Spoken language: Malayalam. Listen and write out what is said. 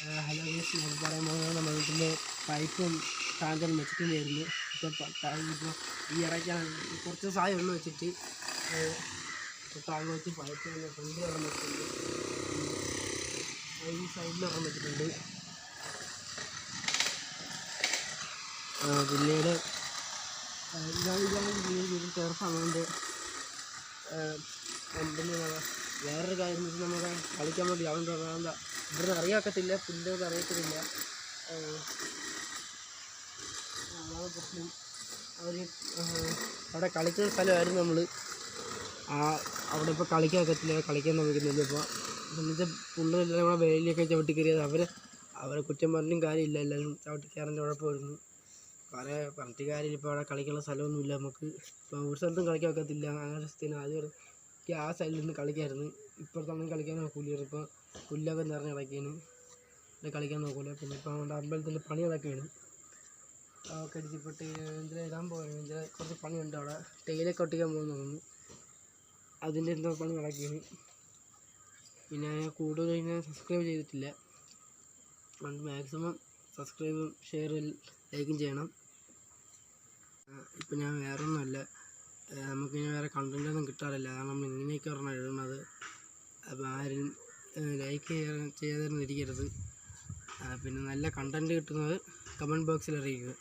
ഹലോ ഗൈസ്, നമുക്ക് പറയുമ്പോൾ നമ്മൾ വീട്ടിൽ പൈപ്പും ടാങ്കറും വെച്ചിട്ടുണ്ടായിരുന്നു. ഇപ്പോൾ ഈ ഇടയ്ക്കാണ് കുറച്ച് ദിവസമായി ഒന്ന് വെച്ചിട്ട് ടാങ്ക് വെച്ച് പൈപ്പ് ഫ്രണ്ടിൽ ഒരെണ്ണം വെച്ചിട്ടുണ്ട്, ഈ സൈഡിൽ ഒരെണ്ണം വെച്ചിട്ടുണ്ട്. പിന്നീട് ഇതാണ് ടെറസാണ്. അതിൻ്റെ പിന്നെ വേറൊരു കാര്യം എന്ന് വെച്ചാൽ നമുക്ക് കളിക്കാൻ വേണ്ടി അവൻ എന്താ ഇവിടുന്ന് അറിയാക്കത്തില്ല, പുല്ലൊന്നും അറിയത്തില്ല. അതാണ് പ്രശ്നം. അവർ അവിടെ കളിക്കുന്ന സ്ഥലമായിരുന്നു. നമ്മൾ അവിടെ ഇപ്പോൾ കളിക്കാക്കത്തില്ല, കളിക്കാൻ നോക്കുന്നില്ല. ഇപ്പോൾ എന്നുവെച്ചാൽ പുള്ളെല്ലാം കൂടെ വേലിയൊക്കെ ചവിട്ടി കയറിയത് അവരെ കുറ്റം പറഞ്ഞും കാര്യമില്ല. എല്ലാവരും ചവിട്ടി കയറേണ്ട കുഴപ്പമായിരുന്നു. പറഞ്ഞിട്ട് കാര്യമില്ല. ഇപ്പോൾ അവിടെ കളിക്കാനുള്ള സ്ഥലമൊന്നുമില്ല നമുക്ക്. ഇപ്പോൾ ഒരു സ്ഥലത്തും കളിക്കാൻ വെക്കത്തില്ല. അങ്ങനെ സ്ഥിരം ആദ്യം ആ സൈഡിൽ നിന്ന് കളിക്കായിരുന്നു. ഇപ്പോഴത്തൊന്നും കളിക്കാൻ നോക്കൂല. ഇപ്പോൾ പുല്ലൊക്കെ നിറഞ്ഞ് കിടക്കുകയാണ്, കളിക്കാൻ നോക്കൂല. പിന്നെ ഇപ്പോൾ നമ്മുടെ അമ്പലത്തിൽ പണി നടക്കുകയാണ്. ഒക്കെ അടിച്ചിപ്പോട്ട് ഇടാൻ പോകുന്നത് കുറച്ച് പണിയുണ്ട്. അവിടെ തേയിലൊക്കെ ഒട്ടിക്കാൻ പോകുന്നു തോന്നുന്നു. അതിൻ്റെ എന്തോ പണി നടക്കുകയാണ്. പിന്നെ കൂടുതൽ ഞാൻ സബ്സ്ക്രൈബ് ചെയ്തിട്ടില്ല. അതുകൊണ്ട് മാക്സിമം സബ്സ്ക്രൈബും ഷെയറും ലൈക്കും ചെയ്യണം. ഇപ്പം ഞാൻ വേറൊന്നുമല്ല, നമുക്കിനി വേറെ കണ്ടൻറ്റൊന്നും കിട്ടാറില്ല. അതാണ് നമ്മൾ ഇങ്ങനെയൊക്കെ ഒരെണ്ണം എഴുതുന്നത്. അപ്പോൾ ആരും ലൈക്ക് ചെയ്യാതെ ഇരിക്കരുത്. പിന്നെ നല്ല കണ്ടൻറ്റ് കിട്ടുന്നത് കമൻറ്റ് ബോക്സിൽ അറിയിക്കുക.